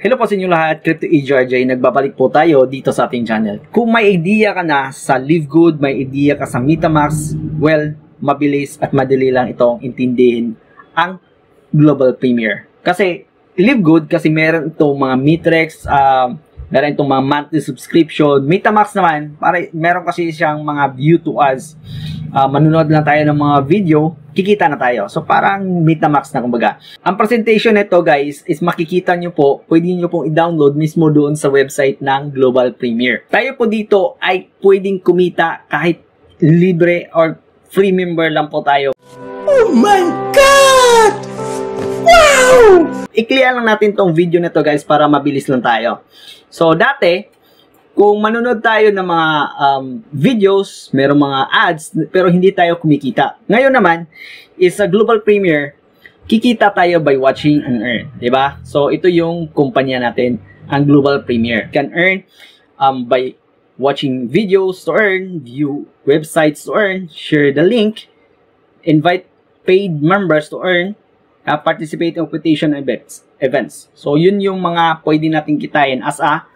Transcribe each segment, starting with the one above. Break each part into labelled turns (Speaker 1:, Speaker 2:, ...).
Speaker 1: Hello po sa inyo lahat, Crypto EJRJ, nagbabalik po tayo dito sa ating channel. Kung may idea ka na sa Live Good, may idea ka sa MetaMask, well, mabilis at madali lang itong intindihin ang Global Premier. Kasi Live Good, kasi meron itong mga Mitrex, meron itong mga monthly subscription. MetaMask naman, meron kasi siyang mga view to ads. Manunod lang tayo ng mga video, kikita na tayo. So parang MetaMask na kumbaga. Ang presentation nito guys is makikita nyo po, pwede nyo pong i-download mismo doon sa website ng Global Premier. Tayo po dito ay pwedeng kumita kahit libre or free member lang po tayo.
Speaker 2: Oh my God! Wow!
Speaker 1: I-clear lang natin tong video na to guys para mabilis lang tayo. So dati, kung manonood tayo ng mga videos, merong mga ads, pero hindi tayo kumikita. Ngayon naman, is a Global Premier, kikita tayo by watching and earn. Diba? So, ito yung kumpanya natin, ang Global Premier. You can earn by watching videos to earn, view websites to earn, share the link, invite paid members to earn, participate in quotation events. So, yun yung mga pwede natin kitain as a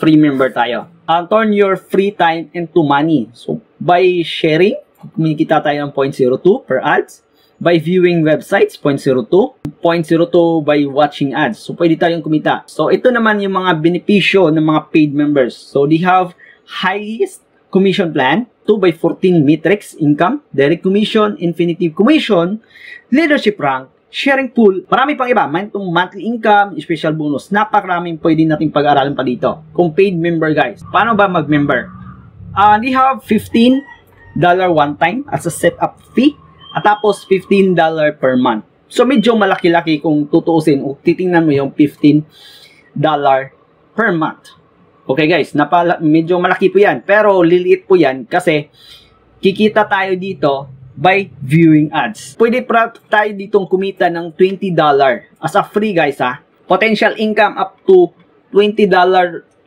Speaker 1: free member tayo. Turn your free time into money. So, by sharing, kumikita tayo ng 0.02 per ads. By viewing websites, 0.02. 0.02 by watching ads. So, pwede tayong kumita. So, ito naman yung mga benepisyo ng mga paid members. So, they have highest commission plan, 2 by 14 matrix income, direct commission, infinitive commission, leadership rank, sharing pool, marami pang iba, monthly income, special bonus, napakaraming pwede nating pag-aralan pa dito. Kung paid member guys, paano ba mag-member? They have $15 one time as a setup fee, at tapos $15 per month. So medyo malaki-laki kung tutuusin o titingnan mo yung $15 per month. Okay guys, medyo malaki po yan, pero liliit po yan kasi kikita tayo dito by viewing ads. Pwede pa tayo ditong kumita ng $20 as a free guys ha. Potential income up to $20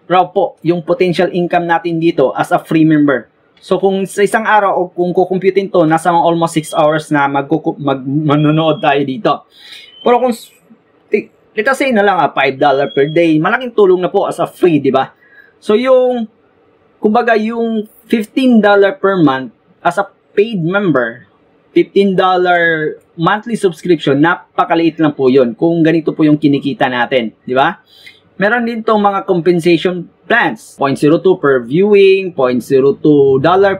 Speaker 1: raw po yung potential income natin dito as a free member. So kung sa isang araw o kung kukumputin to, nasa almost 6 hours na manonood tayo dito. Pero kung let's say na lang $5 per day, malaking tulong na po as a free, di ba? So yung kumbaga yung $15 per month as a paid member, $15 monthly subscription, napakaliit lang po yun kung ganito po yung kinikita natin, di ba? Meron din tong mga compensation plans, 0.02 per viewing, $0.02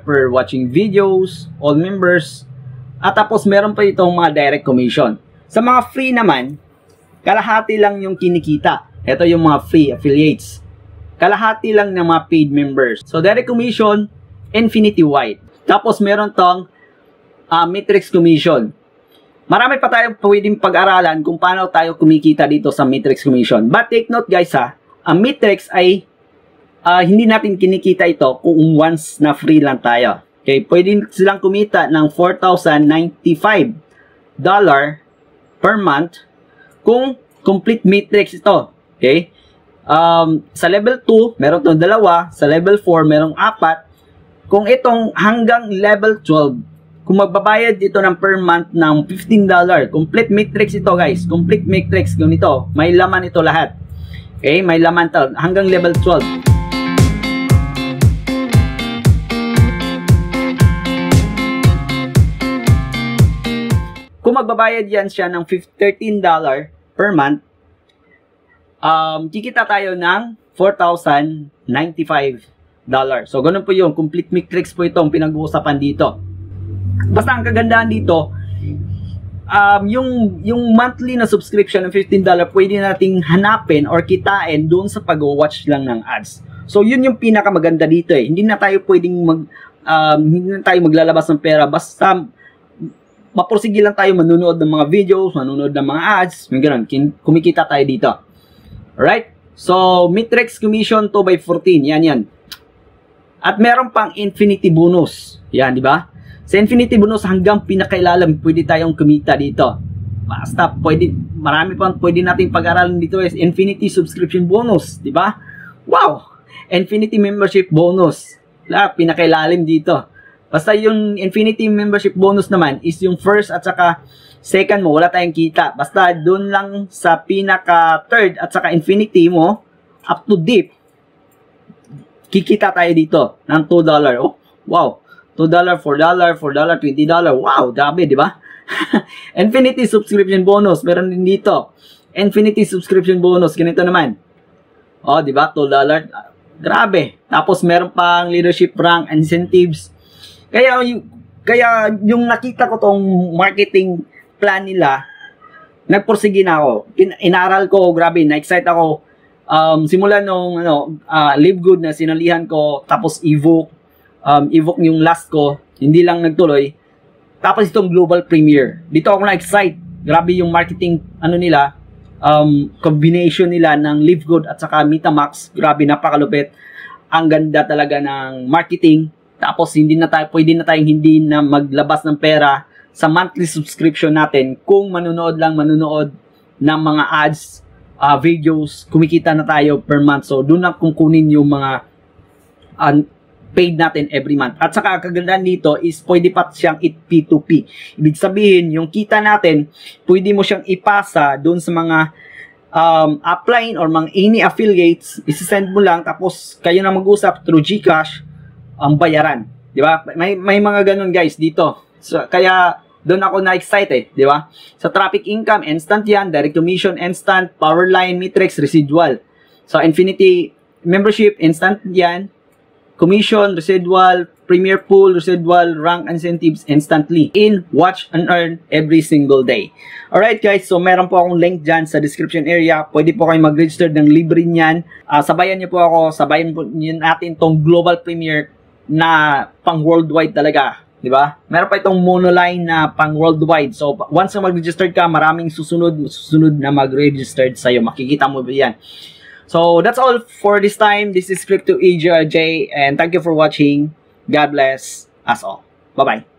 Speaker 1: per watching videos, all members, at tapos meron pa itong mga direct commission. Sa mga free naman, kalahati lang yung kinikita. Ito yung mga free affiliates. Kalahati lang ng mga paid members. So direct commission, infinity-wide. Tapos meron tong matrix commission. Marami pa tayong pwedeng pag-aralan kung paano tayo kumikita dito sa matrix commission. But take note guys ha, ang matrix ay hindi natin kinikita ito kung once na free lang tayo. Okay, pwede silang kumita ng $4,095 per month kung complete matrix ito. Okay? Sa level 2, meron itong 2. Sa level 4, merong 4. Kung itong hanggang level 12, kung magbabayad ito ng per month ng $15, complete matrix ito guys, complete matrix, ganito, may laman ito lahat. Okay, may laman ito, hanggang level 12. Kung magbabayad yan siya ng $13 per month, kikita tayo ng $4,095. So, ganun po yung complete matrix po itong pinag-uusapan dito. Basta ang kagandahan dito, yung monthly na subscription ng $15, pwede nating hanapin or kitain doon sa pag-watch lang ng ads. So, yun yung pinakamaganda dito eh. Hindi na tayo pwedeng hindi na tayo maglalabas ng pera. Basta, mapursige lang tayo manunood ng mga videos, manunood ng mga ads, may ganun. Kumikita tayo dito. Alright? So, matrix commission 2 by 14. Yan. At meron pang infinity bonus. Yan, di ba? Sa infinity bonus hanggang pinakailalim, pwede tayong kumita dito. Basta marami pang pwede nating pag-aralan dito is infinity subscription bonus, di ba? Wow! Infinity membership bonus. Pinakailalim dito. Basta yung Infinity membership bonus naman is yung first at saka second mo, wala tayong kita. Basta dun lang sa pinaka third at saka Infinity mo, up to deep, kikita tayo dito ng $2. Oh, wow. $2, $4, $4, $20. Wow, grabe, di ba? Infinity subscription bonus, meron din dito. Infinity subscription bonus, ganito naman. Oh, di ba? $2. Grabe. Tapos meron pang leadership rank incentives. Kaya yung nakita ko tong marketing plan nila, nagpursige na ako. Inaral ko, grabe, na-excite ako. Simula nung Live Good na sinalihan ko, tapos Evoke yung last ko, hindi lang nagtuloy. Tapos itong Global Premier. Dito ako na-excite. Grabe yung marketing nila, combination nila ng Live Good at saka MetaMax. Grabe, napakalupit. Ang ganda talaga ng marketing. Tapos pwede na tayong hindi na maglabas ng pera sa monthly subscription natin. Kung manonood ng mga ads, videos, kumikita na tayo per month. So doon na kukunin yung mga paid natin every month. At saka kagandaan dito is pwede pa siyang P2P. Ibig sabihin, yung kita natin, pwede mo siyang ipasa doon sa mga upline or mga any affiliates, isi-send mo lang, tapos kayo na mag-usap through GCash ang bayaran, di ba? May mga ganun guys dito. So kaya doon ako na-excite, di ba? Sa traffic income, instant yan, direct commission, instant, power line, matrix, residual. So Infinity membership, instant yan, commission, residual, premier pool, residual, rank incentives instantly in watch and earn every single day. Alright guys, so meron po akong link dyan sa description area. Pwede po kayo mag-register ng libre niyan. Sabayan niyo po ako, sabayan po natin tong Global Premier na pang worldwide talaga, di ba? Meron pa itong monoline na pang worldwide. So once na mag-register ka, maraming susunod na mag-register sa'yo. Makikita mo ba yan? So that's all for this time. This is Crypto AJ, and thank you for watching. God bless us all. Bye-bye.